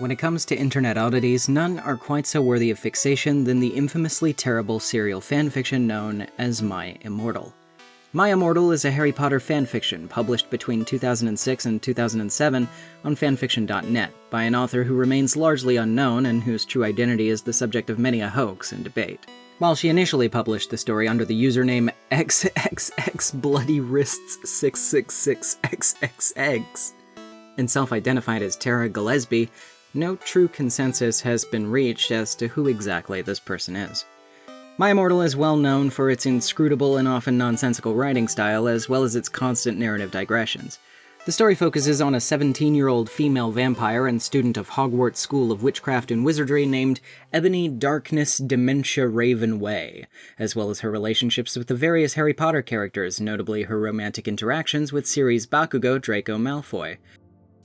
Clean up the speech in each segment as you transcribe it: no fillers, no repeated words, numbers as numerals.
When it comes to internet oddities, none are quite so worthy of fixation than the infamously terrible serial fanfiction known as My Immortal. My Immortal is a Harry Potter fanfiction published between 2006 and 2007 on fanfiction.net by an author who remains largely unknown and whose true identity is the subject of many a hoax and debate. While she initially published the story under the username XXXBloodyWrists666XXX and self-identified as Tara Gillespie, no true consensus has been reached as to who exactly this person is. My Immortal is well known for its inscrutable and often nonsensical writing style, as well as its constant narrative digressions. The story focuses on a 17-year-old female vampire and student of Hogwarts School of Witchcraft and Wizardry named Ebony Darkness Dementia Raven Way, as well as her relationships with the various Harry Potter characters, notably her romantic interactions with series Bakugo Draco Malfoy.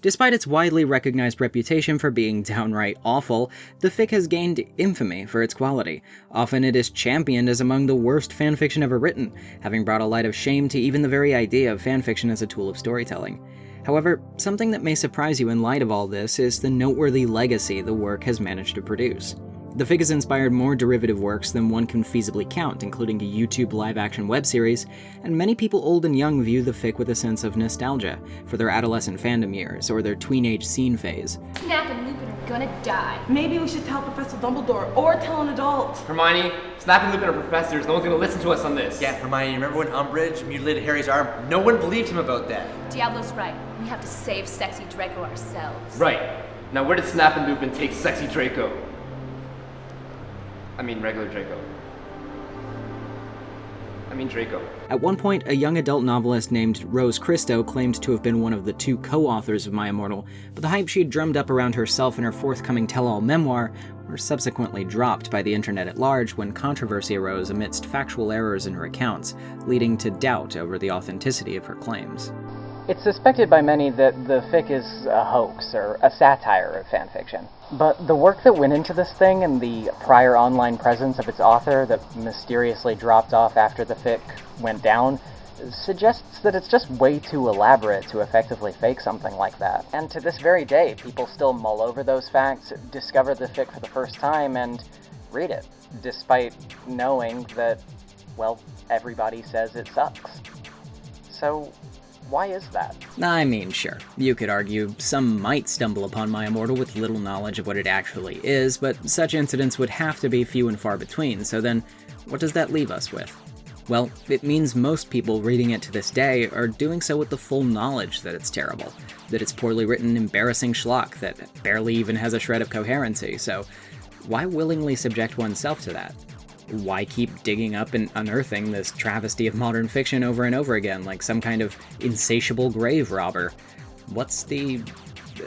Despite its widely recognized reputation for being downright awful, the fic has gained infamy for its quality. Often it is championed as among the worst fanfiction ever written, having brought a light of shame to even the very idea of fanfiction as a tool of storytelling. However, something that may surprise you in light of all this is the noteworthy legacy the work has managed to produce. The fic has inspired more derivative works than one can feasibly count, including a YouTube live-action web series, and many people old and young view the fic with a sense of nostalgia for their adolescent fandom years or their tweenage scene phase. Snap and Lupin are gonna die. Maybe we should tell Professor Dumbledore, or tell an adult. Hermione, Snap and Lupin are professors. No one's gonna listen to us on this. Yeah, Hermione, remember when Umbridge mutilated Harry's arm? No one believed him about that. Diablo's right. We have to save sexy Draco ourselves. Right. Now where did Snap and Lupin take sexy Draco? I mean regular Draco. Draco. At one point, a young adult novelist named Rose Christo claimed to have been one of the two co-authors of My Immortal, but the hype she had drummed up around herself in her forthcoming tell-all memoir were subsequently dropped by the internet at large when controversy arose amidst factual errors in her accounts, leading to doubt over the authenticity of her claims. It's suspected by many that the fic is a hoax, or a satire of fanfiction. But the work that went into this thing and the prior online presence of its author that mysteriously dropped off after the fic went down suggests that it's just way too elaborate to effectively fake something like that. And to this very day, people still mull over those facts, discover the fic for the first time, and read it, despite knowing that, well, everybody says it sucks. So, why is that? I mean, sure. You could argue some might stumble upon My Immortal with little knowledge of what it actually is, but such incidents would have to be few and far between, so then what does that leave us with? Well, it means most people reading it to this day are doing so with the full knowledge that it's terrible, that it's poorly written, embarrassing schlock that barely even has a shred of coherency, so why willingly subject oneself to that? Why keep digging up and unearthing this travesty of modern fiction over and over again, like some kind of insatiable grave robber? What's the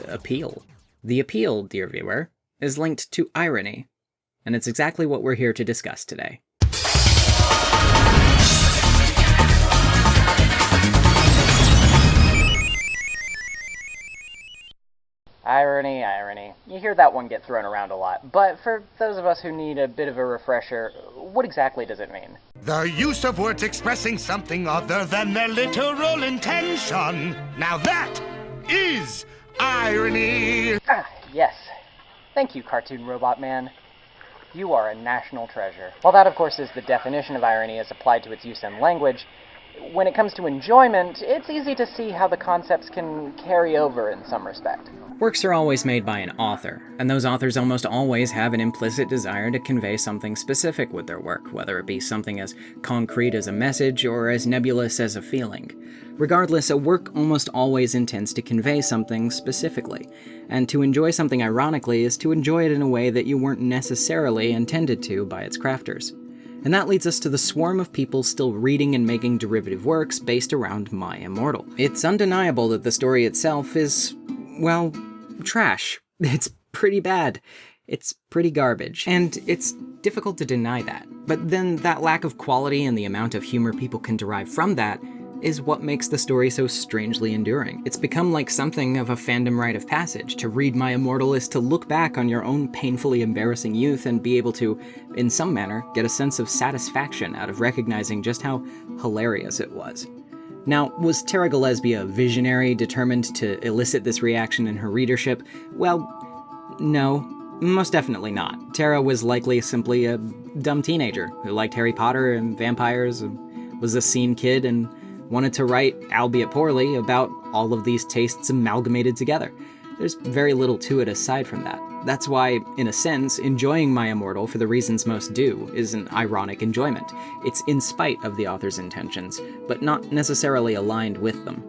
appeal? The appeal, dear viewer, is linked to irony, and it's exactly what we're here to discuss today. Irony, irony. You hear that one get thrown around a lot, but for those of us who need a bit of a refresher, what exactly does it mean? The use of words expressing something other than their literal intention. Now that is irony! Ah, yes. Thank you, Cartoon Robot Man. You are a national treasure. While that, of course, is the definition of irony as applied to its use in language, when it comes to enjoyment, it's easy to see how the concepts can carry over in some respect. Works are always made by an author, and those authors almost always have an implicit desire to convey something specific with their work, whether it be something as concrete as a message or as nebulous as a feeling. Regardless, a work almost always intends to convey something specifically, and to enjoy something ironically is to enjoy it in a way that you weren't necessarily intended to by its crafters. And that leads us to the swarm of people still reading and making derivative works based around My Immortal. It's undeniable that the story itself is, well, trash. It's pretty bad. It's pretty garbage. And it's difficult to deny that. But then that lack of quality and the amount of humor people can derive from that is what makes the story so strangely enduring. It's become like something of a fandom rite of passage. To read My Immortal is to look back on your own painfully embarrassing youth and be able to, in some manner, get a sense of satisfaction out of recognizing just how hilarious it was. Now, was Tara Gillespie a visionary determined to elicit this reaction in her readership? Well, No, most definitely not. Tara was likely simply a dumb teenager who liked Harry Potter and vampires and was a scene kid and wanted to write, albeit poorly, about all of these tastes amalgamated together. There's very little to it aside from that. That's why, in a sense, enjoying My Immortal for the reasons most do is an ironic enjoyment. It's in spite of the author's intentions, but not necessarily aligned with them.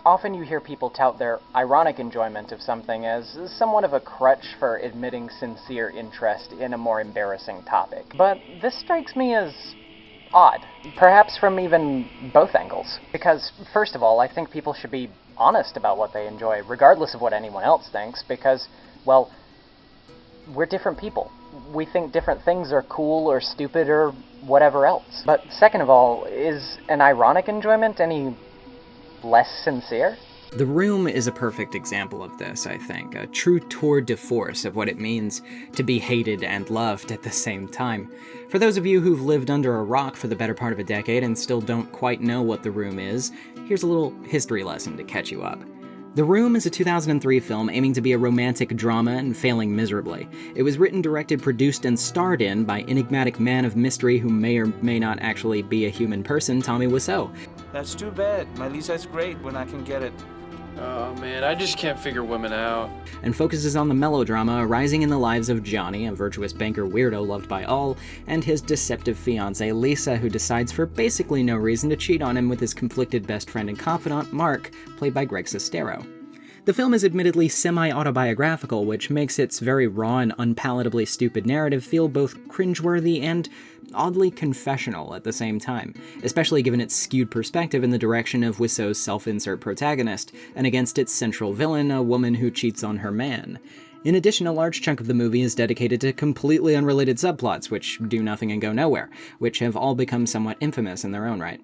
Often you hear people tout their ironic enjoyment of something as somewhat of a crutch for admitting sincere interest in a more embarrassing topic. But this strikes me as odd, perhaps from even both angles. Because, first of all, I think people should be honest about what they enjoy, regardless of what anyone else thinks, because, well, we're different people. We think different things are cool or stupid or whatever else. But second of all, is an ironic enjoyment any less sincere? The Room is a perfect example of this, I think, a true tour de force of what it means to be hated and loved at the same time. For those of you who've lived under a rock for the better part of a decade and still don't quite know what The Room is, here's a little history lesson to catch you up. The Room is a 2003 film aiming to be a romantic drama and failing miserably. It was written, directed, produced, and starred in by enigmatic man of mystery who may or may not actually be a human person, Tommy Wiseau. That's too bad. My Lisa's great when I can get it. Oh man, I just can't figure women out. And focuses on the melodrama arising in the lives of Johnny, a virtuous banker weirdo loved by all, and his deceptive fiancée Lisa, who decides for basically no reason to cheat on him with his conflicted best friend and confidant, Mark, played by Greg Sestero. The film is admittedly semi-autobiographical, which makes its very raw and unpalatably stupid narrative feel both cringeworthy and oddly confessional at the same time, especially given its skewed perspective in the direction of Wiseau's self-insert protagonist, and against its central villain, a woman who cheats on her man. In addition, a large chunk of the movie is dedicated to completely unrelated subplots, which do nothing and go nowhere, which have all become somewhat infamous in their own right.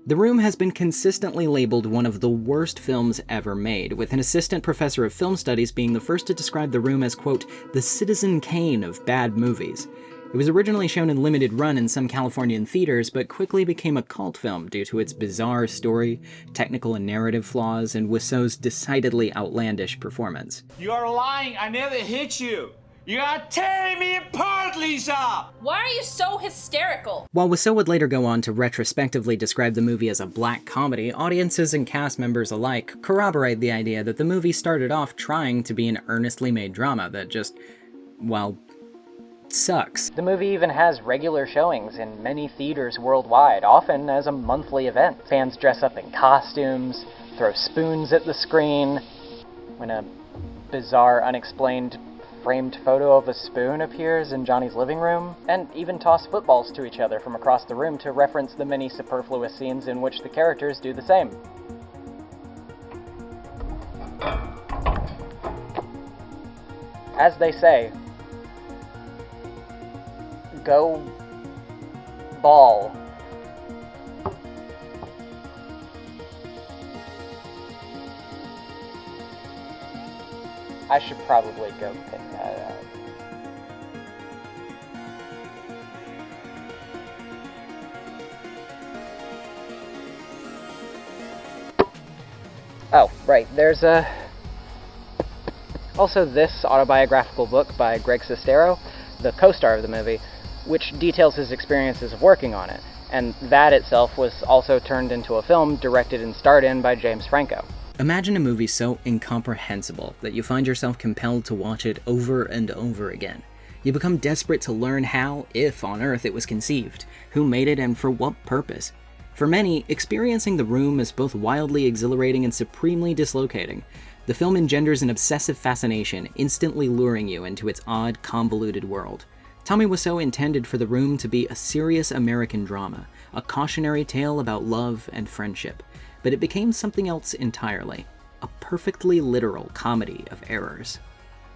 The Room has been consistently labeled one of the worst films ever made, with an assistant professor of film studies being the first to describe The Room as, quote, the Citizen Kane of bad movies. It was originally shown in limited run in some Californian theaters, but quickly became a cult film due to its bizarre story, technical and narrative flaws, and Wiseau's decidedly outlandish performance. You are lying. I never hit you. You are tearing me apart, Lisa! Why are you so hysterical? While Wiseau would later go on to retrospectively describe the movie as a black comedy, audiences and cast members alike corroborate the idea that the movie started off trying to be an earnestly made drama that just, well, sucks. The movie even has regular showings in many theaters worldwide, often as a monthly event. Fans dress up in costumes, throw spoons at the screen. When a bizarre, unexplained framed photo of a spoon appears in Johnny's living room, and even toss footballs to each other from across the room to reference the many superfluous scenes in which the characters do the same. As they say, go ball. I should probably go pick that up. Oh, right, there's also this autobiographical book by Greg Sestero, the co-star of the movie, which details his experiences of working on it, and that itself was also turned into a film directed and starred in by James Franco. Imagine a movie so incomprehensible that you find yourself compelled to watch it over and over again. You become desperate to learn how, if on Earth, it was conceived, who made it, and for what purpose. For many, experiencing The Room is both wildly exhilarating and supremely dislocating. The film engenders an obsessive fascination, instantly luring you into its odd, convoluted world. Tommy Wiseau intended for The Room to be a serious American drama, a cautionary tale about love and friendship. But it became something else entirely, a perfectly literal comedy of errors.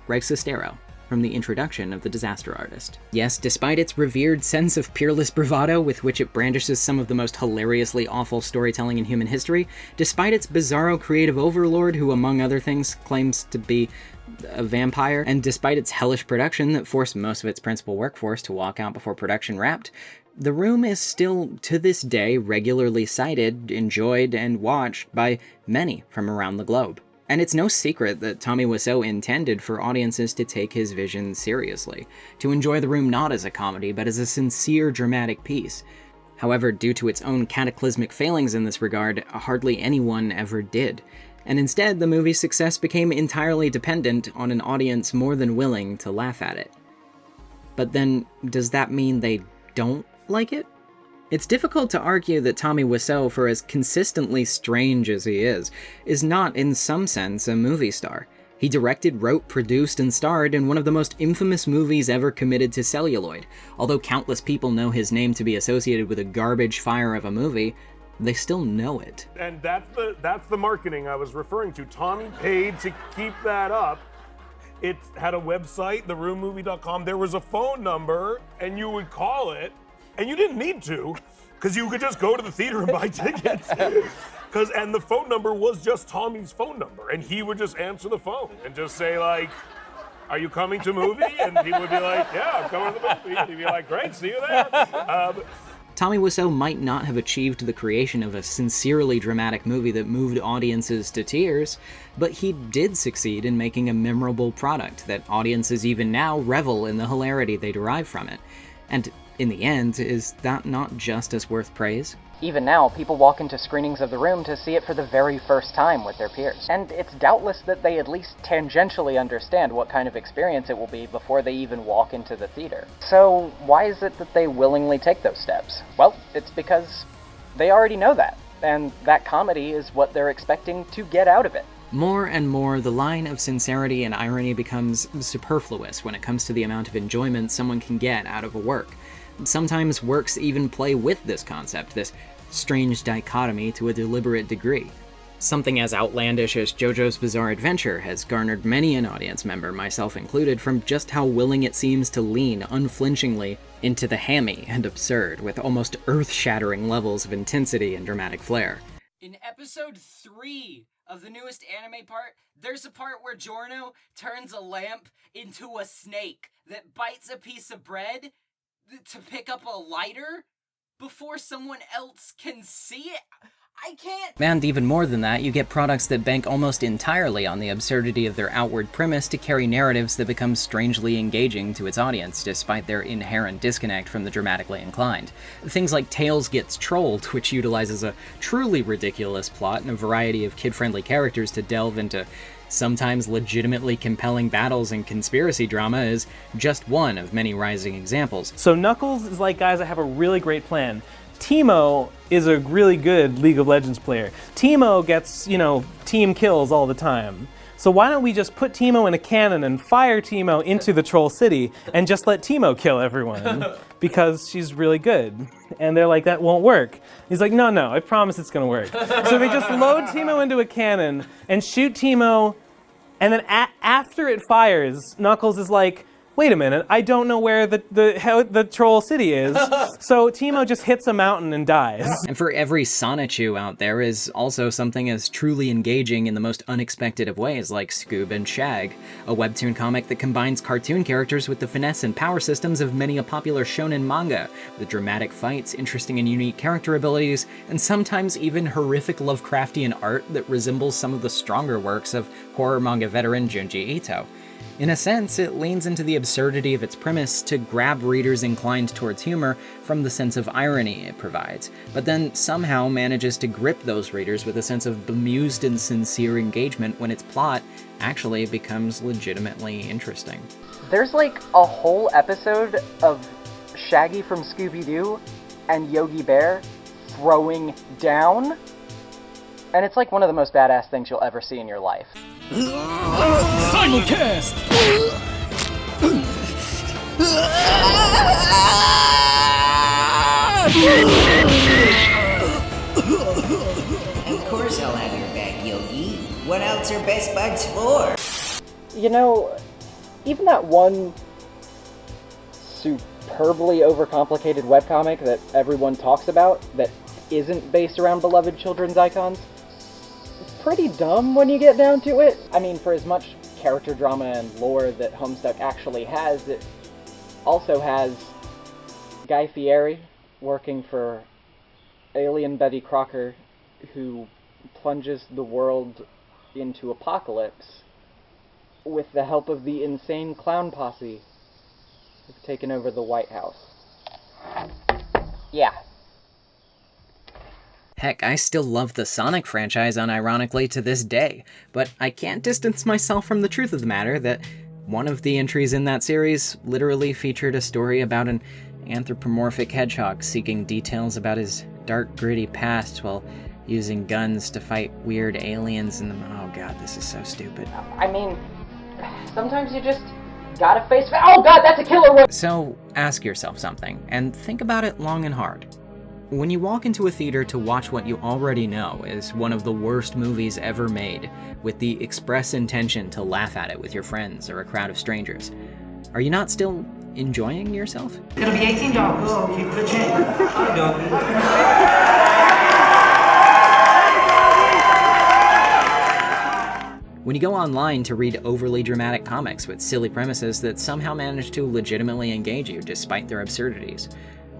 Greg Sestero, from the introduction of The Disaster Artist. Yes, despite its revered sense of peerless bravado with which it brandishes some of the most hilariously awful storytelling in human history, despite its bizarro creative overlord who, among other things, claims to be a vampire, and despite its hellish production that forced most of its principal workforce to walk out before production wrapped, The Room is still, to this day, regularly cited, enjoyed, and watched by many from around the globe. And it's no secret that Tommy Wiseau intended for audiences to take his vision seriously, to enjoy The Room not as a comedy, but as a sincere dramatic piece. However, due to its own cataclysmic failings in this regard, hardly anyone ever did. And instead, the movie's success became entirely dependent on an audience more than willing to laugh at it. But then, does that mean they don't like it? It's difficult to argue that Tommy Wiseau, for as consistently strange as he is not in some sense a movie star. He directed, wrote, produced, and starred in one of the most infamous movies ever committed to celluloid. Although countless people know his name to be associated with a garbage fire of a movie, they still know it. And that's the marketing I was referring to. Tommy paid to keep that up. It had a website, theroommovie.com. There was a phone number, and you would call it, and you didn't need to, because you could just go to the theater and buy tickets. And the phone number was just Tommy's phone number, and he would just answer the phone and just say, like, "Are you coming to movie?" And he would be like, "Yeah, I'm coming to the movie." He'd be like, "Great, see you there." Tommy Wiseau might not have achieved the creation of a sincerely dramatic movie that moved audiences to tears, but he did succeed in making a memorable product that audiences even now revel in the hilarity they derive from it. And in the end, is that not just as worth praise? Even now, people walk into screenings of The Room to see it for the very first time with their peers. And it's doubtless that they at least tangentially understand what kind of experience it will be before they even walk into the theater. So why is it that they willingly take those steps? Well, it's because they already know that, and that comedy is what they're expecting to get out of it. More and more, the line of sincerity and irony becomes superfluous when it comes to the amount of enjoyment someone can get out of a work. Sometimes works even play with this concept, this strange dichotomy, to a deliberate degree. Something as outlandish as JoJo's Bizarre Adventure has garnered many an audience member, myself included, from just how willing it seems to lean unflinchingly into the hammy and absurd, with almost earth-shattering levels of intensity and dramatic flair. In episode 3 of the newest anime part, there's a part where Giorno turns a lamp into a snake that bites a piece of bread to pick up a lighter before someone else can see it. I can't. And even more than that, you get products that bank almost entirely on the absurdity of their outward premise to carry narratives that become strangely engaging to its audience, despite their inherent disconnect from the dramatically inclined. Things like Tails Gets Trolled, which utilizes a truly ridiculous plot and a variety of kid-friendly characters to delve into sometimes legitimately compelling battles and conspiracy drama, is just one of many rising examples. So Knuckles is like, guys, I have a really great plan. Teemo is a really good League of Legends player. Teemo gets, team kills all the time. So why don't we just put Teemo in a cannon and fire Teemo into the Troll City and just let Teemo kill everyone because she's really good. And they're like, that won't work. He's like, no, I promise it's gonna work. So they just load Teemo into a cannon and shoot Teemo, and then after it fires, Knuckles is like, wait a minute, I don't know where the Troll City is. So Teemo just hits a mountain and dies. And for every Sonichu out there is also something as truly engaging in the most unexpected of ways, like Scoob and Shag, a webtoon comic that combines cartoon characters with the finesse and power systems of many a popular shonen manga, with dramatic fights, interesting and unique character abilities, and sometimes even horrific Lovecraftian art that resembles some of the stronger works of horror manga veteran Junji Ito. In a sense, it leans into the absurdity of its premise to grab readers inclined towards humor from the sense of irony it provides, but then somehow manages to grip those readers with a sense of bemused and sincere engagement when its plot actually becomes legitimately interesting. There's like a whole episode of Shaggy from Scooby-Doo and Yogi Bear throwing down, and it's like one of the most badass things you'll ever see in your life. Simulcast! Of course I'll have your back, Yogi. What else are best buds for? Even that one superbly overcomplicated webcomic that everyone talks about that isn't based around beloved children's icons, pretty dumb when you get down to it. I mean, for as much character drama and lore that Homestuck actually has, it also has Guy Fieri working for alien Betty Crocker, who plunges the world into Apocalypse with the help of the insane clown posse who've taken over the White House. Yeah. Heck, I still love the Sonic franchise unironically to this day, but I can't distance myself from the truth of the matter that one of the entries in that series literally featured a story about an anthropomorphic hedgehog seeking details about his dark, gritty past while using guns to fight weird aliens and oh god, this is so stupid. I mean, sometimes you just gotta face oh god, that's a killer one! So, ask yourself something, and think about it long and hard. When you walk into a theater to watch what you already know is one of the worst movies ever made, with the express intention to laugh at it with your friends or a crowd of strangers, are you not still enjoying yourself? It'll be $18. Oh, keep the change. Hi, doggy. When you go online to read overly dramatic comics with silly premises that somehow manage to legitimately engage you despite their absurdities,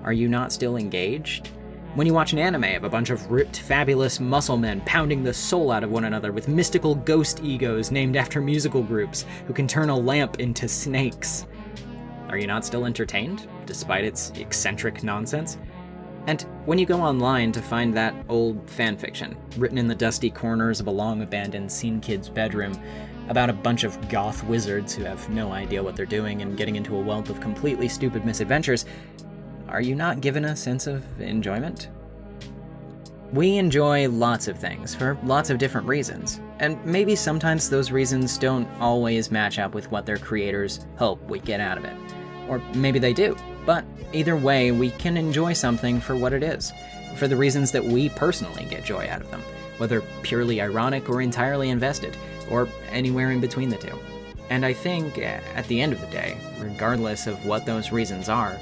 are you not still engaged? When you watch an anime of a bunch of ripped, fabulous muscle men pounding the soul out of one another with mystical ghost egos named after musical groups who can turn a lamp into snakes, are you not still entertained, despite its eccentric nonsense? And when you go online to find that old fanfiction, written in the dusty corners of a long-abandoned scene kid's bedroom, about a bunch of goth wizards who have no idea what they're doing and getting into a wealth of completely stupid misadventures, are you not given a sense of enjoyment? We enjoy lots of things for lots of different reasons, and maybe sometimes those reasons don't always match up with what their creators hope we get out of it. Or maybe they do, but either way, we can enjoy something for what it is, for the reasons that we personally get joy out of them, whether purely ironic or entirely invested, or anywhere in between the two. And I think, at the end of the day, regardless of what those reasons are,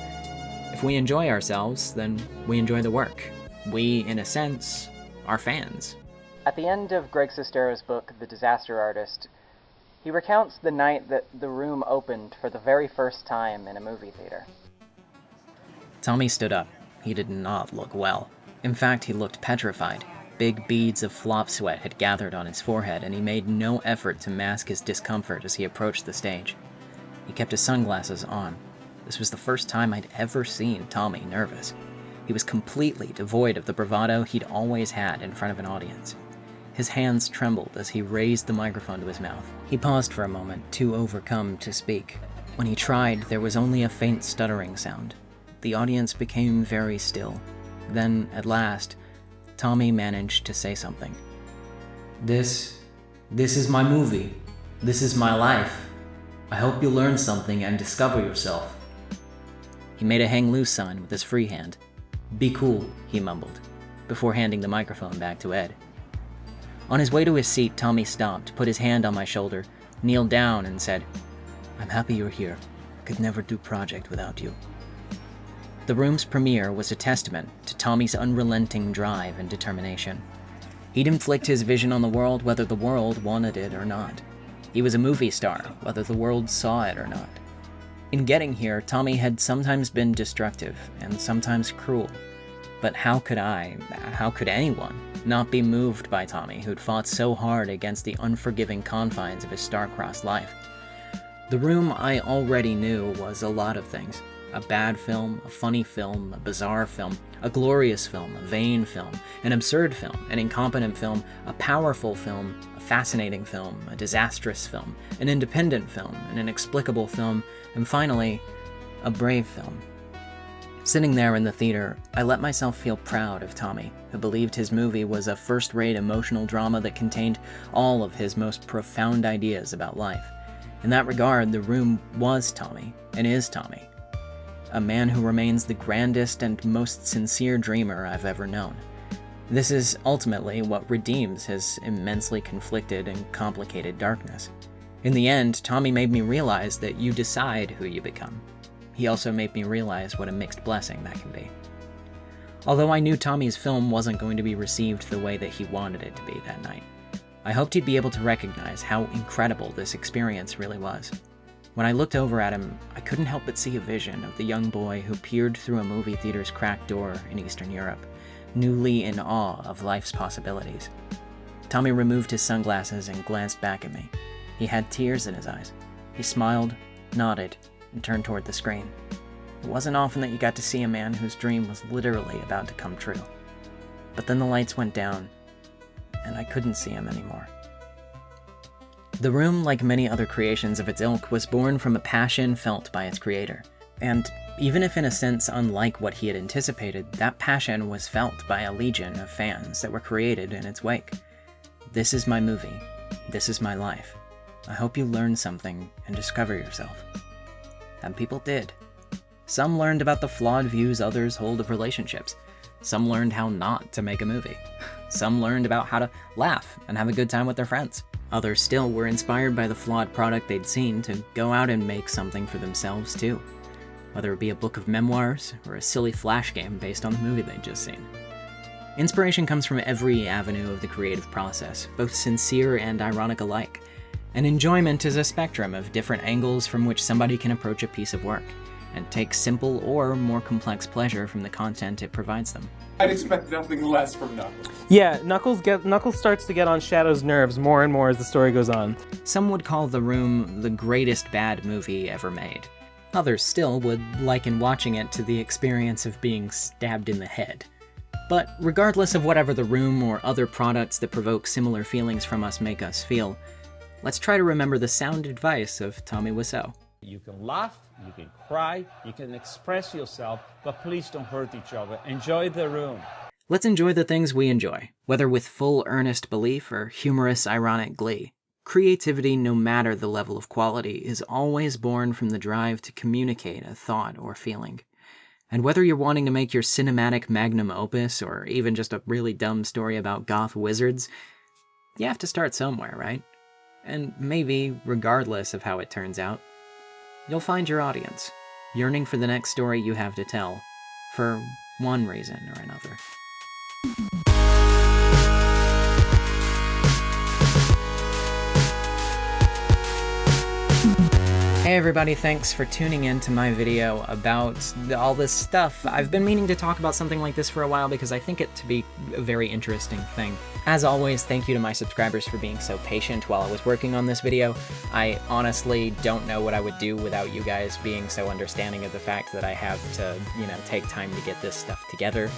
if we enjoy ourselves, then we enjoy the work. We, in a sense, are fans. At the end of Greg Sestero's book, The Disaster Artist, he recounts the night that the room opened for the very first time in a movie theater. Tommy stood up. He did not look well. In fact, he looked petrified. Big beads of flop sweat had gathered on his forehead, and he made no effort to mask his discomfort as he approached the stage. He kept his sunglasses on. This was the first time I'd ever seen Tommy nervous. He was completely devoid of the bravado he'd always had in front of an audience. His hands trembled as he raised the microphone to his mouth. He paused for a moment, too overcome to speak. When he tried, there was only a faint stuttering sound. The audience became very still. Then, at last, Tommy managed to say something. This is my movie. This is my life. I hope you learn something and discover yourself. He made a hang loose sign with his free hand. Be cool, he mumbled, before handing the microphone back to Ed. On his way to his seat, Tommy stopped, put his hand on my shoulder, kneeled down, and said, I'm happy you're here. I could never do project without you. The room's premiere was a testament to Tommy's unrelenting drive and determination. He'd inflict his vision on the world whether the world wanted it or not. He was a movie star, whether the world saw it or not. In getting here, Tommy had sometimes been destructive and sometimes cruel. But how could anyone, not be moved by Tommy, who'd fought so hard against the unforgiving confines of his star-crossed life? The Room, I already knew, was a lot of things. A bad film, a funny film, a bizarre film, a glorious film, a vain film, an absurd film, an incompetent film, a powerful film, a fascinating film, a disastrous film, an independent film, an inexplicable film, and finally, a brave film. Sitting there in the theater, I let myself feel proud of Tommy, who believed his movie was a first-rate emotional drama that contained all of his most profound ideas about life. In that regard, The Room was Tommy, and is Tommy. A man who remains the grandest and most sincere dreamer I've ever known. This is ultimately what redeems his immensely conflicted and complicated darkness. In the end, Tommy made me realize that you decide who you become. He also made me realize what a mixed blessing that can be. Although I knew Tommy's film wasn't going to be received the way that he wanted it to be that night, I hoped he'd be able to recognize how incredible this experience really was. When I looked over at him, I couldn't help but see a vision of the young boy who peered through a movie theater's cracked door in Eastern Europe, newly in awe of life's possibilities. Tommy removed his sunglasses and glanced back at me. He had tears in his eyes. He smiled, nodded, and turned toward the screen. It wasn't often that you got to see a man whose dream was literally about to come true. But then the lights went down, and I couldn't see him anymore. The room, like many other creations of its ilk, was born from a passion felt by its creator. And even if in a sense unlike what he had anticipated, that passion was felt by a legion of fans that were created in its wake. This is my movie. This is my life. I hope you learn something and discover yourself. And people did. Some learned about the flawed views others hold of relationships. Some learned how not to make a movie. Some learned about how to laugh and have a good time with their friends. Others still were inspired by the flawed product they'd seen to go out and make something for themselves too. Whether it be a book of memoirs or a silly flash game based on the movie they'd just seen. Inspiration comes from every avenue of the creative process, both sincere and ironic alike. And enjoyment is a spectrum of different angles from which somebody can approach a piece of work, and take simple or more complex pleasure from the content it provides them. I'd expect nothing less from Knuckles. Yeah, Knuckles starts to get on Shadow's nerves more and more as the story goes on. Some would call The Room the greatest bad movie ever made. Others still would liken watching it to the experience of being stabbed in the head. But regardless of whatever The Room or other products that provoke similar feelings from us make us feel, let's try to remember the sound advice of Tommy Wiseau. You can laugh, you can cry, you can express yourself, but please don't hurt each other. Enjoy The Room. Let's enjoy the things we enjoy, whether with full earnest belief or humorous ironic glee. Creativity, no matter the level of quality, is always born from the drive to communicate a thought or feeling. And whether you're wanting to make your cinematic magnum opus or even just a really dumb story about goth wizards, you have to start somewhere, right? And maybe, regardless of how it turns out, you'll find your audience, yearning for the next story you have to tell, for one reason or another. Hey everybody, thanks for tuning in to my video about all this stuff. I've been meaning to talk about something like this for a while because I think it to be a very interesting thing. As always, thank you to my subscribers for being so patient while I was working on this video. I honestly don't know what I would do without you guys being so understanding of the fact that I have to, take time to get this stuff together.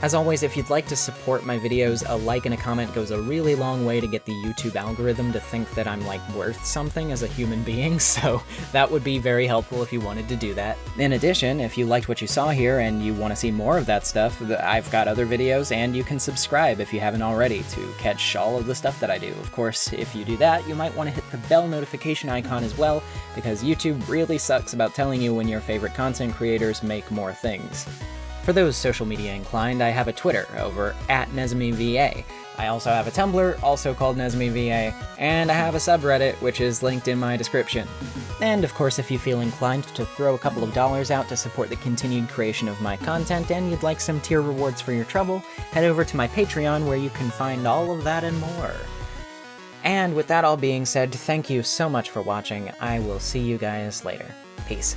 As always, if you'd like to support my videos, a like and a comment goes a really long way to get the YouTube algorithm to think that I'm, worth something as a human being, so that would be very helpful if you wanted to do that. In addition, if you liked what you saw here and you want to see more of that stuff, I've got other videos, and you can subscribe if you haven't already to catch all of the stuff that I do. Of course, if you do that, you might want to hit the bell notification icon as well, because YouTube really sucks about telling you when your favorite content creators make more things. For those social media inclined, I have a Twitter over @NezumiVA. I also have a Tumblr, also called NezumiVA, and I have a subreddit, which is linked in my description. And of course, if you feel inclined to throw a couple of dollars out to support the continued creation of my content, and you'd like some tier rewards for your trouble, head over to my Patreon where you can find all of that and more. And with that all being said, thank you so much for watching. I will see you guys later. Peace.